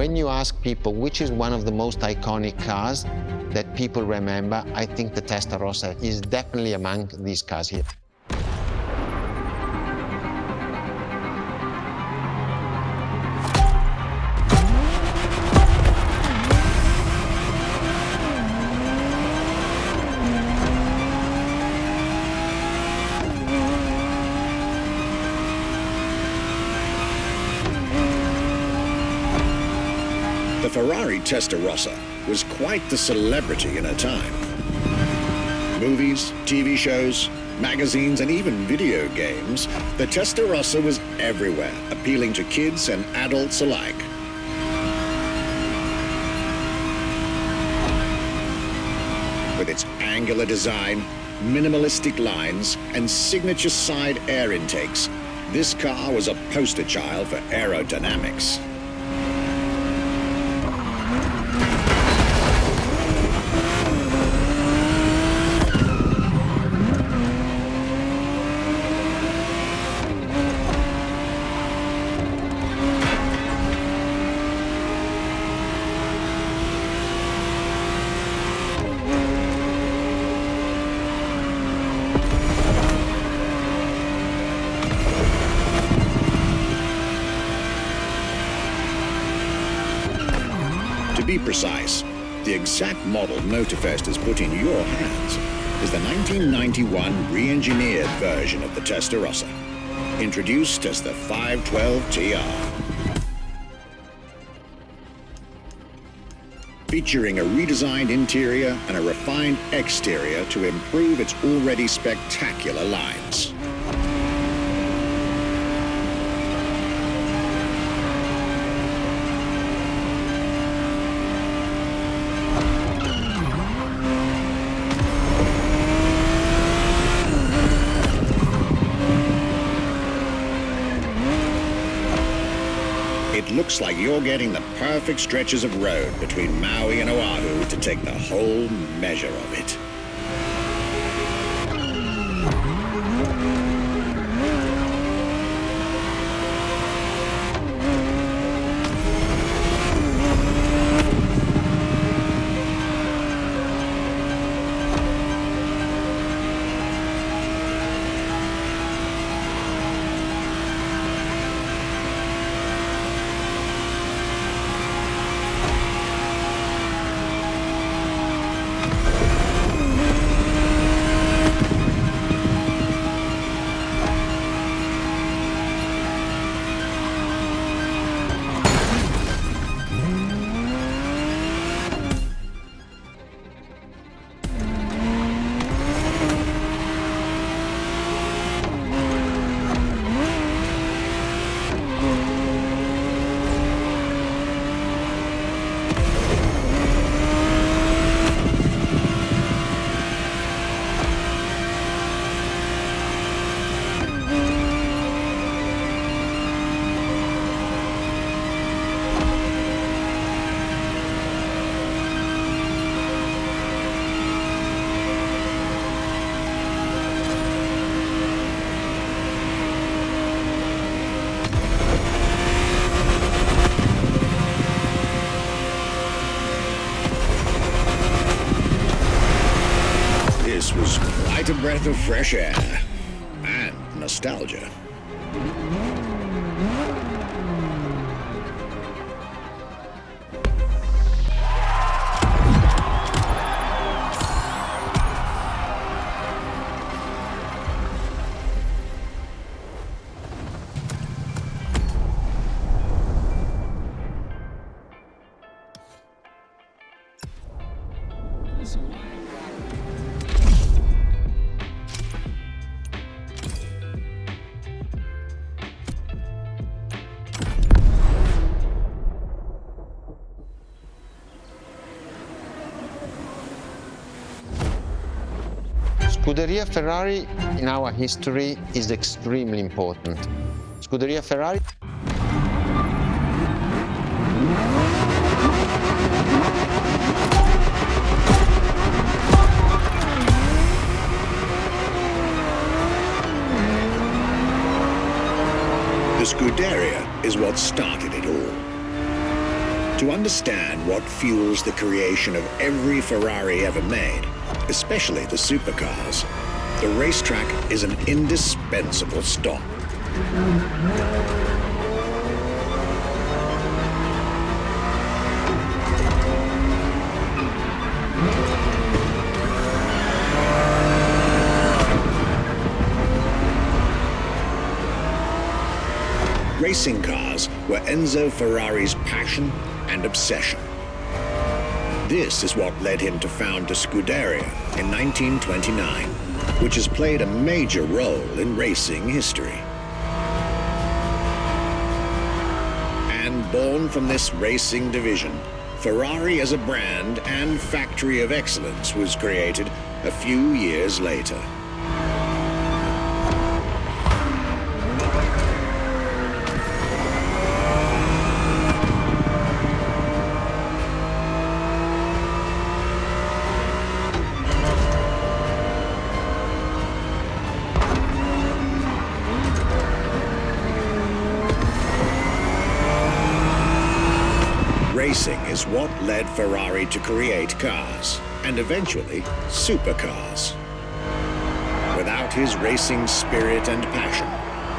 When you ask people which is one of the most iconic cars that people remember, I think the Testarossa is definitely among these cars here. The Ferrari Testarossa was quite the celebrity in her time. Movies, TV shows, magazines, and even video games, the Testarossa was everywhere, appealing to kids and adults alike. With its angular design, minimalistic lines, and signature side air intakes, this car was a poster child for aerodynamics. To be precise, the exact model Motorfest has put in your hands is the 1991 re-engineered version of the Testarossa, introduced as the 512 TR. Featuring a redesigned interior and a refined exterior to improve its already spectacular lines. It looks like you're getting the perfect stretches of road between Maui and Oahu to take the whole measure of it. This was quite a breath of fresh air and nostalgia. Scuderia Ferrari in our history is extremely important. Scuderia Ferrari The Scuderia is what started it all. To understand what fuels the creation of every Ferrari ever made, especially the supercars, the racetrack is an indispensable stop. Racing cars were Enzo Ferrari's passion and obsession. This is what led him to found the Scuderia in 1929, which has played a major role in racing history. And born from this racing division, Ferrari as a brand and factory of excellence was created a few years later. Racing is what led Ferrari to create cars, and eventually supercars. Without his racing spirit and passion,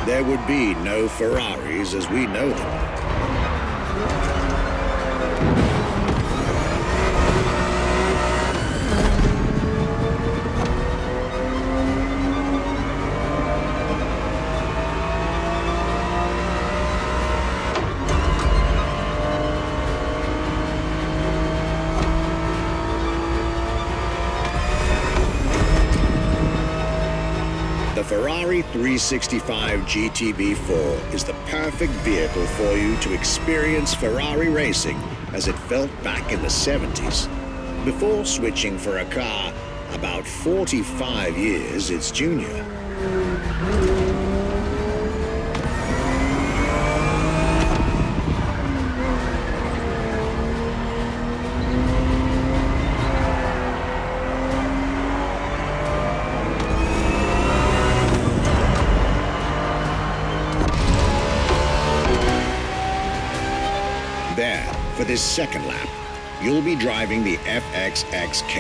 there would be no Ferraris as we know them. The Ferrari 365 GTB4 is the perfect vehicle for you to experience Ferrari racing as it felt back in the 70s, before switching for a car about 45 years its junior. There, for this second lap, you'll be driving the FXXK.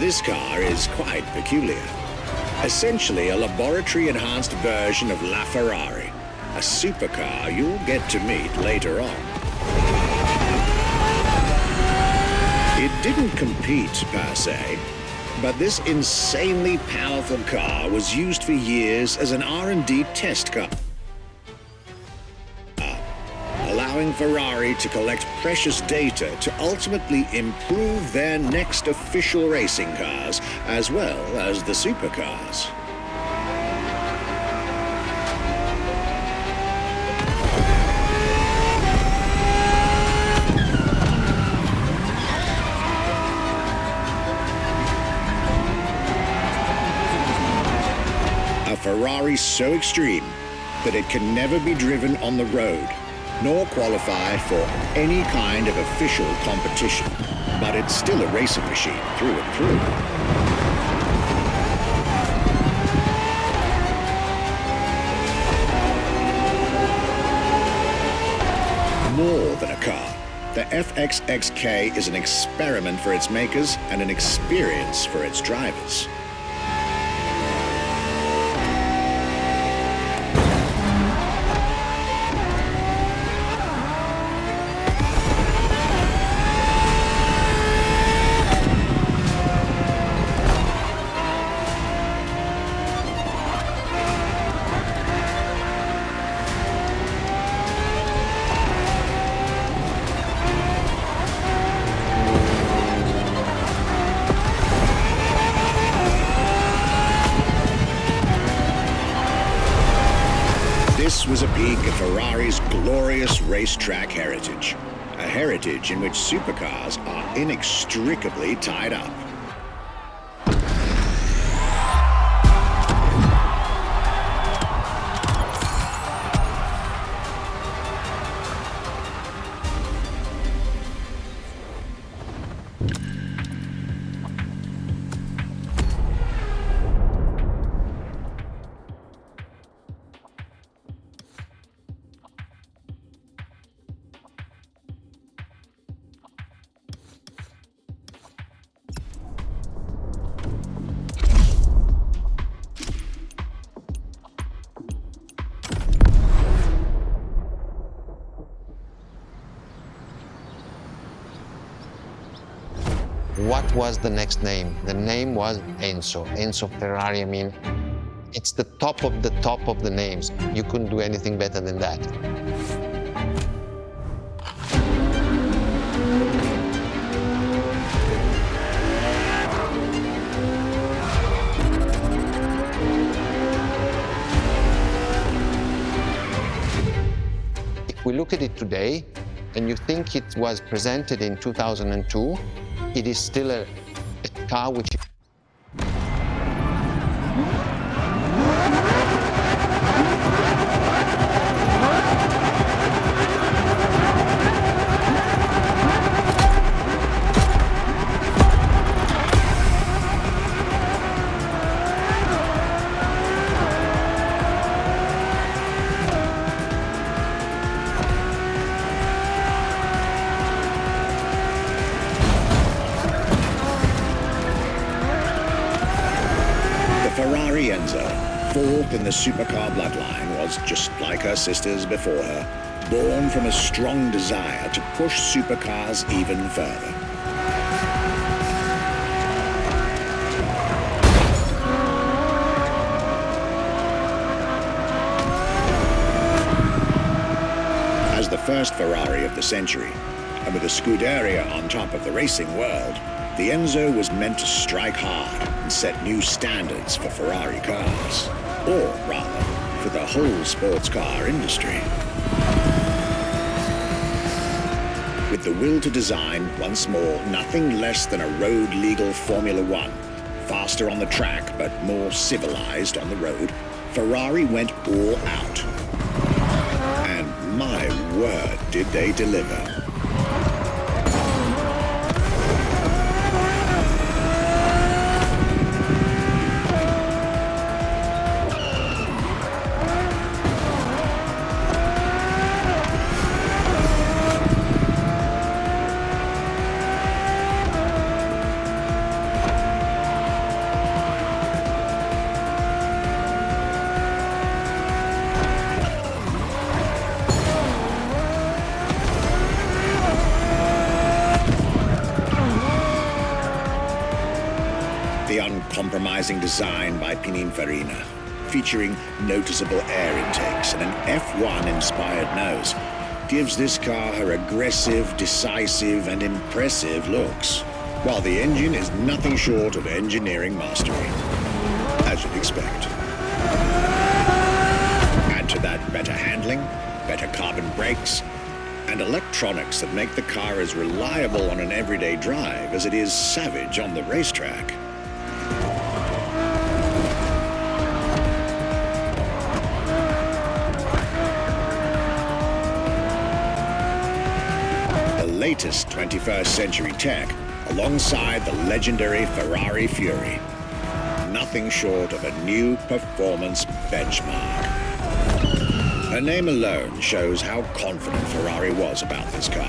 This car is quite peculiar. Essentially a laboratory-enhanced version of La Ferrari, a supercar you'll get to meet later on. It didn't compete, per se, but this insanely powerful car was used for years as an R&D test car, allowing Ferrari to collect precious data to ultimately improve their next official racing cars, as well as the supercars. A Ferrari so extreme that it can never be driven on the road, nor qualify for any kind of official competition, but it's still a racing machine through and through. More than a car, the FXXK is an experiment for its makers and an experience for its drivers. This was a peek at Ferrari's glorious racetrack heritage, a heritage in which supercars are inextricably tied up. what was the next name? The name was Enzo. Enzo Ferrari, I mean, it's the top of the names. You couldn't do anything better than that. If we look at it today, and you think it was presented in 2002, it is still a car which Ferrari Enzo, fourth in the supercar bloodline, was just like her sisters before her, born from a strong desire to push supercars even further. As the first Ferrari of the century, and with a Scuderia on top of the racing world, the Enzo was meant to strike hard and set new standards for Ferrari cars, or rather, for the whole sports car industry. With the will to design, once more, nothing less than a road-legal Formula One, faster on the track but more civilized on the road, Ferrari went all out. And my word, did they deliver. The uncompromising design by Pininfarina, featuring noticeable air intakes and an F1-inspired nose, gives this car her aggressive, decisive, and impressive looks, while the engine is nothing short of engineering mastery, as you'd expect. Add to that better handling, better carbon brakes, and electronics that make the car as reliable on an everyday drive as it is savage on the racetrack. Latest 21st century tech alongside the legendary Ferrari Fury. Nothing short of a new performance benchmark. Her name alone shows how confident Ferrari was about this car.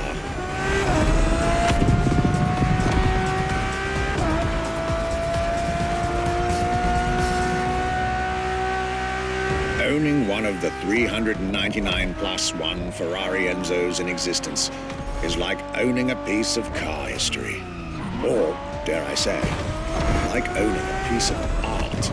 Owning one of the 399 plus one Ferrari Enzos in existence is like owning a piece of car history. Or, dare I say, like owning a piece of art.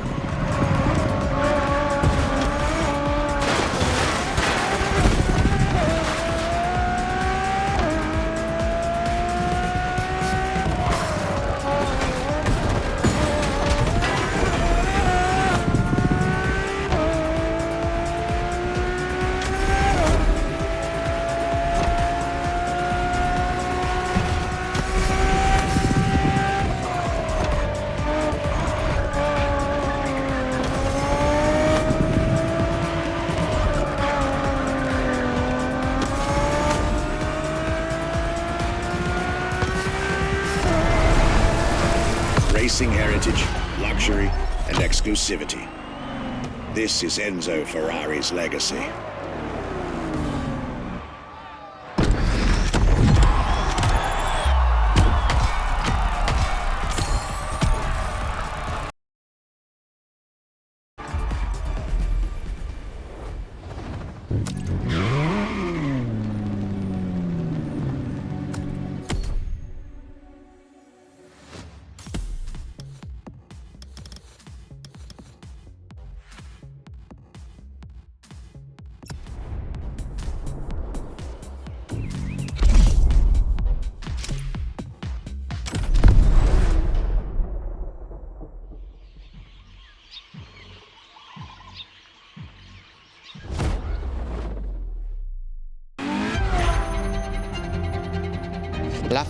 Racing heritage, luxury, and exclusivity. This is Enzo Ferrari's legacy.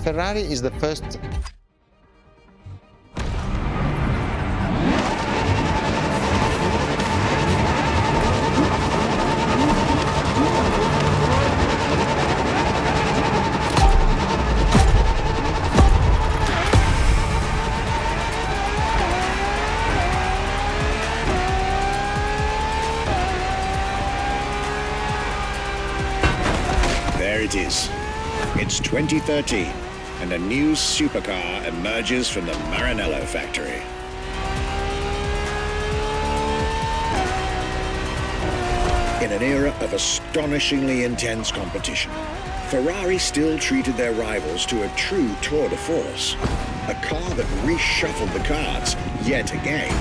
Ferrari is the first There it is. It's 2013, and a new supercar emerges from the Maranello factory. In an era of astonishingly intense competition, Ferrari still treated their rivals to a true tour de force, a car that reshuffled the cards yet again.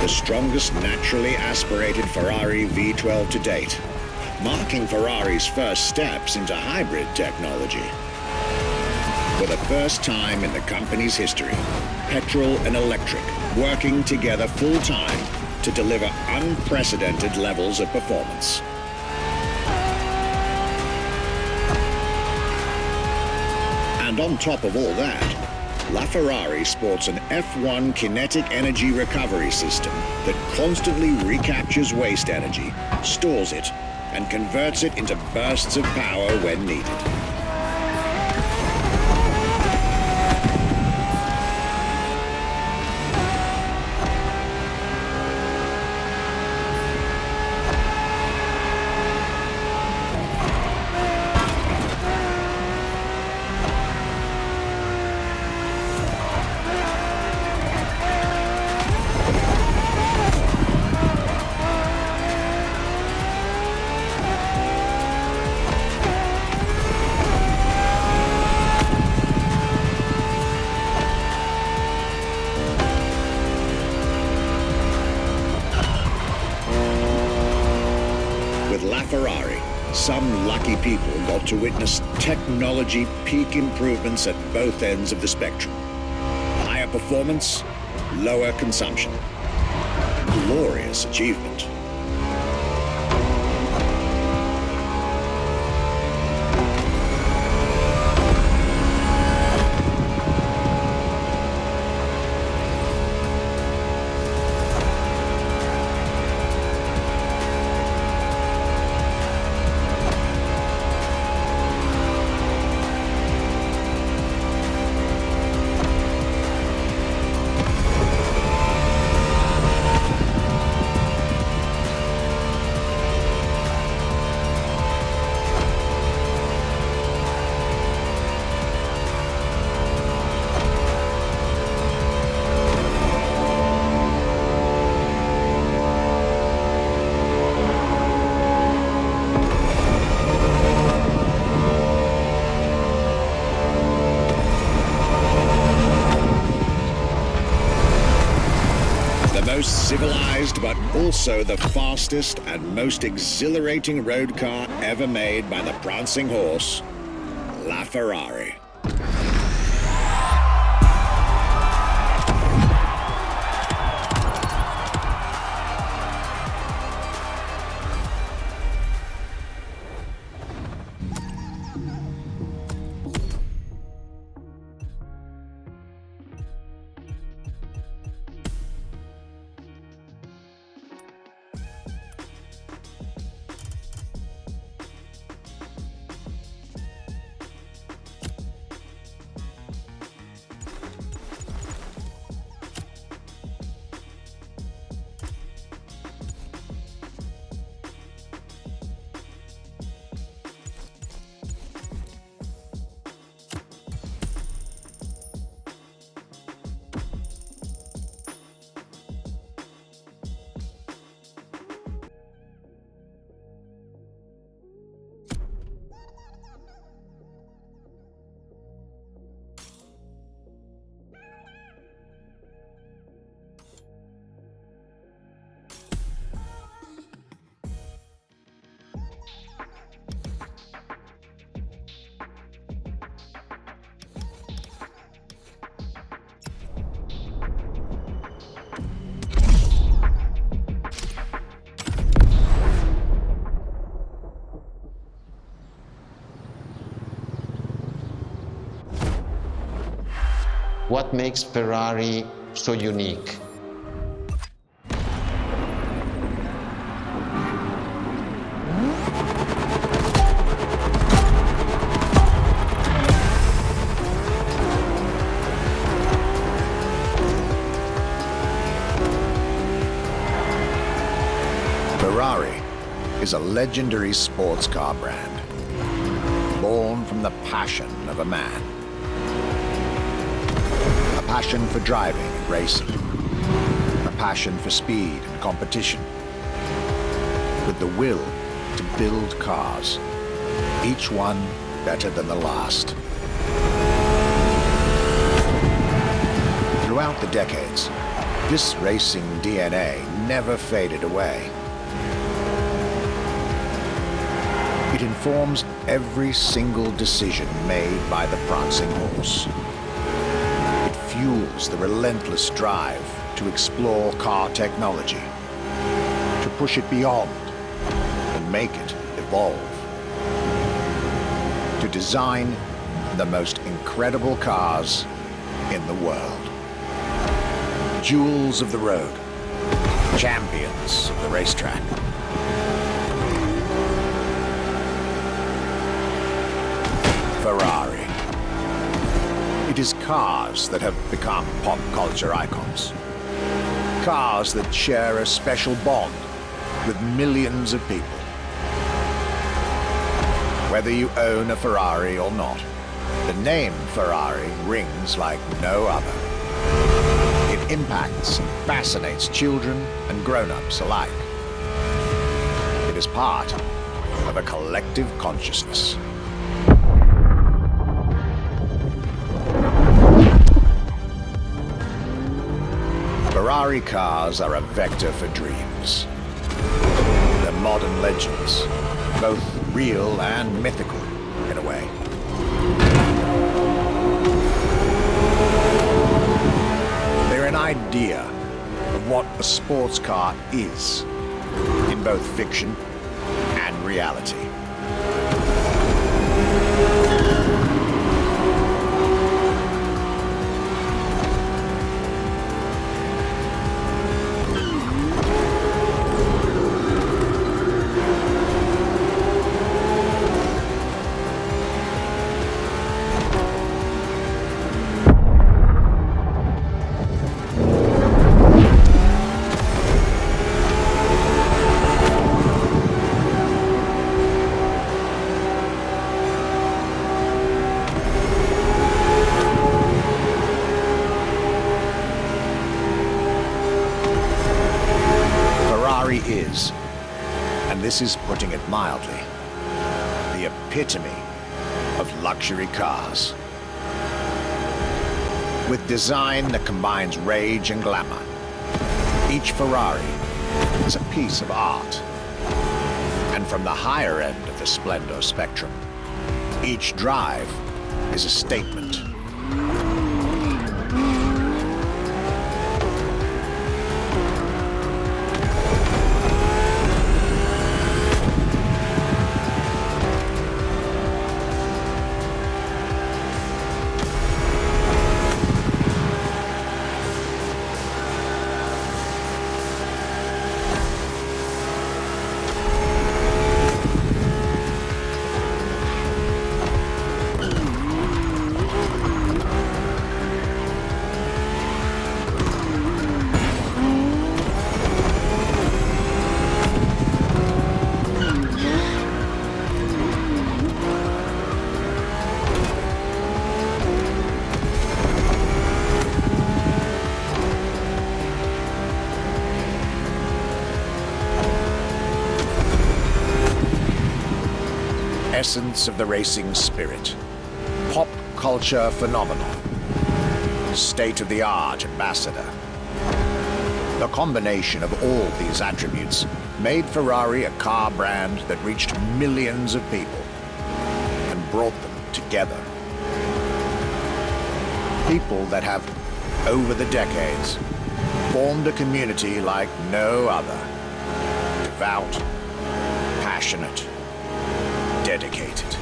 The strongest naturally aspirated Ferrari V12 to date, marking Ferrari's first steps into hybrid technology. For the first time in the company's history, petrol and electric working together full-time to deliver unprecedented levels of performance. And on top of all that, LaFerrari sports an F1 kinetic energy recovery system that constantly recaptures waste energy, stores it, and converts it into bursts of power when needed. Ferrari, some lucky people got to witness technology peak improvements at both ends of the spectrum. Higher performance, lower consumption. Glorious achievement. Most civilized, but also the fastest and most exhilarating road car ever made by the prancing horse, LaFerrari. makes Ferrari so unique. Ferrari is a legendary sports car brand, born from the passion of a man. A passion for driving and racing, a passion for speed and competition, with the will to build cars, each one better than the last. Throughout the decades, this racing DNA never faded away. It informs every single decision made by the prancing horse. It fuels the relentless drive to explore car technology, to push it beyond and make it evolve, to design the most incredible cars in the world. Jewels of the road, champions of the racetrack. Ferrari. It is cars that have become pop culture icons. Cars that share a special bond with millions of people. Whether you own a Ferrari or not, the name Ferrari rings like no other. It impacts and fascinates children and grown-ups alike. It is part of a collective consciousness. Ferrari cars are a vector for dreams. They're modern legends, both real and mythical in a way. They're an idea of what a sports car is, in both fiction and reality. Is, and this is putting it mildly, the epitome of luxury cars. With design that combines rage and glamour, each Ferrari is a piece of art. And from the higher end of the splendor spectrum, each drive is a statement. Essence of the racing spirit, pop culture phenomenon, state-of-the-art ambassador. The combination of all these attributes made Ferrari a car brand that reached millions of people and brought them together. People that have, over the decades, formed a community like no other. Devout, passionate, dedicated.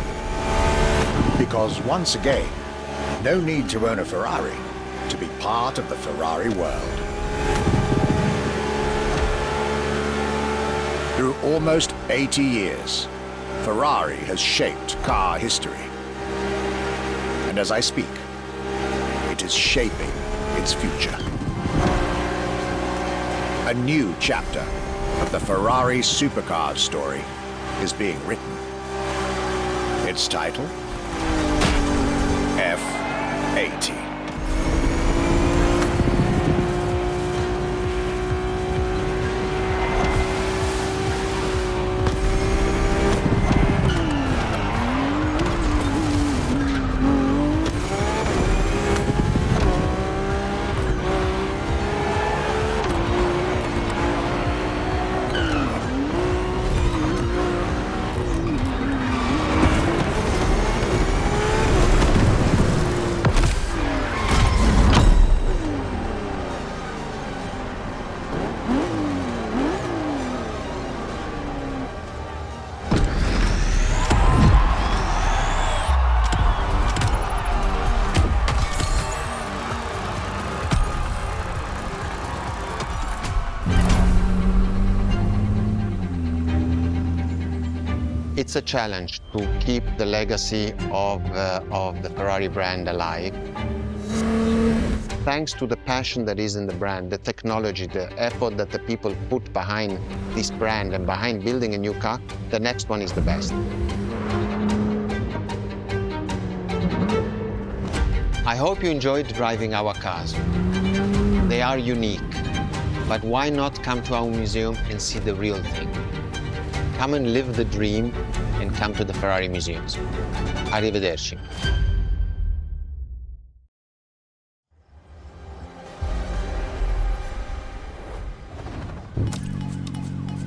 Because once again, no need to own a Ferrari. to be part of the Ferrari world. Through almost 80 years, Ferrari has shaped car history. And as I speak, it is shaping its future. A new chapter of the Ferrari supercar story is being written. Its title? F80. It's a challenge to keep the legacy of the Ferrari brand alive. Thanks to the passion that is in the brand, the technology, the effort that the people put behind this brand and behind building a new car, the next one is the best. I hope you enjoyed driving our cars. They are unique, but why not come to our museum and see the real thing? Come and live the dream and come to the Ferrari museums. Arrivederci.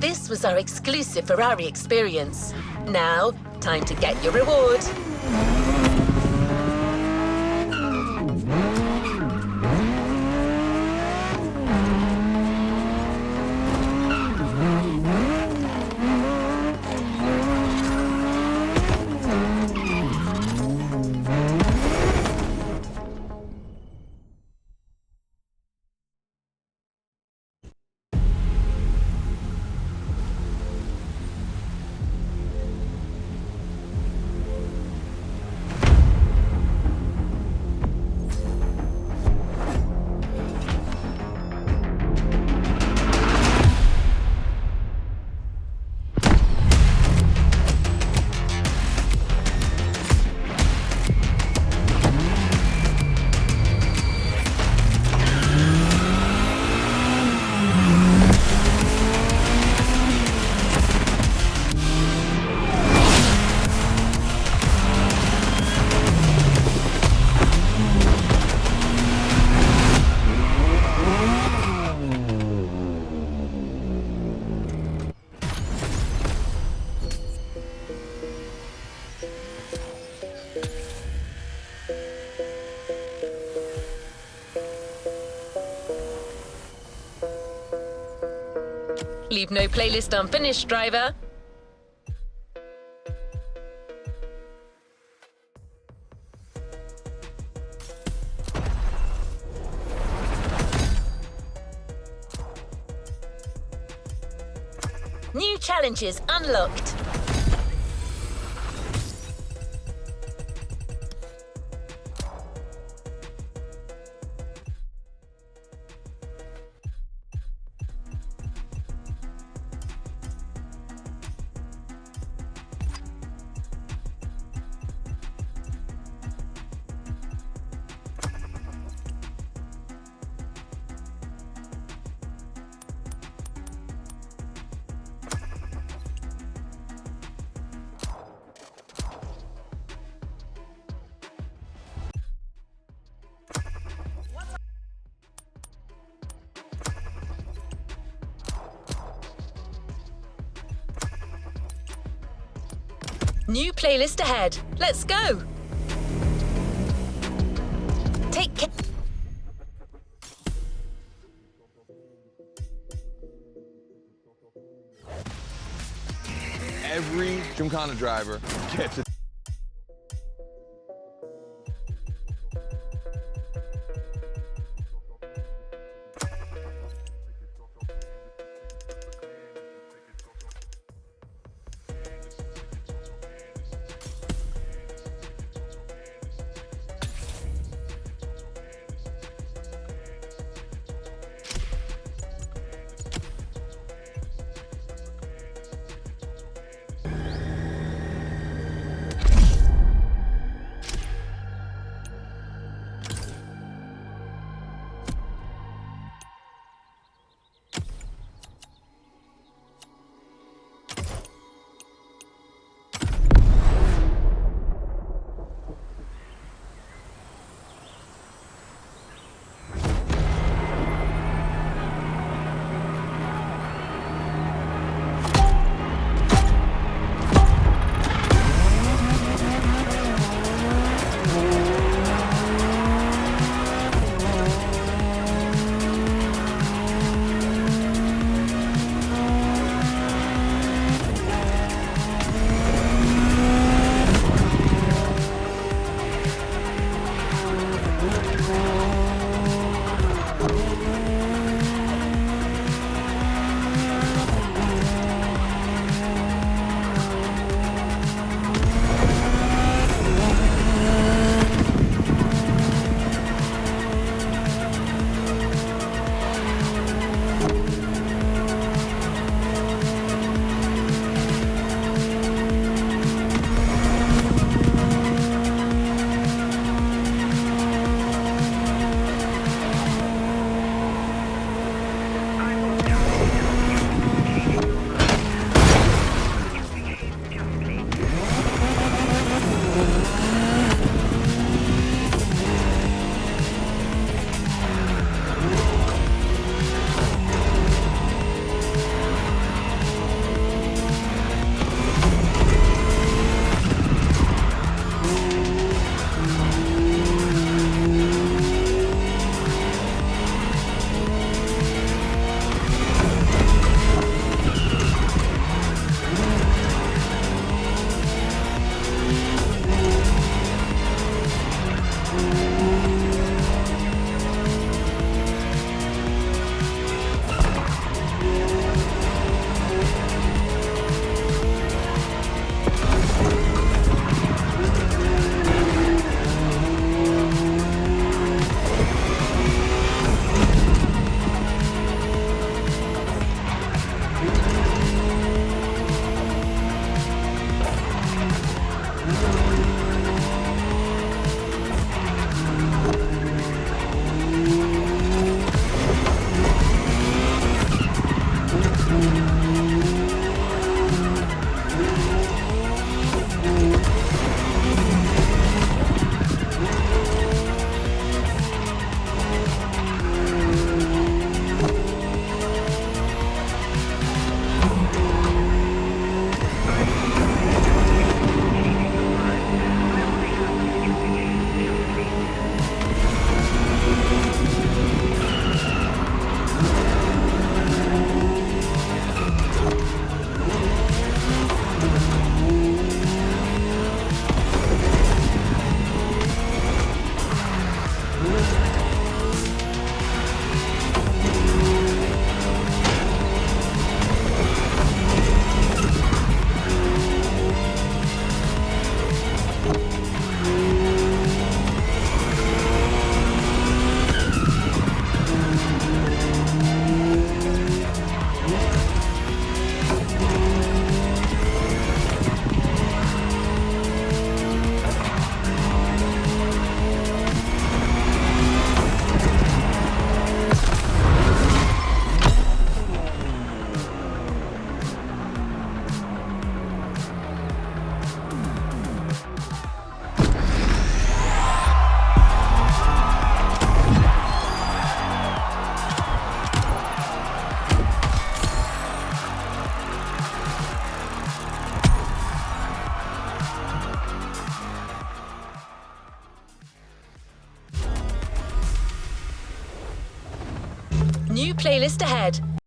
This was our exclusive Ferrari experience. Now, time to get your reward. Leave no playlist unfinished, driver. New challenges unlocked. New playlist ahead. Let's go. Take care. Every Gymkhana driver gets it. New playlist ahead.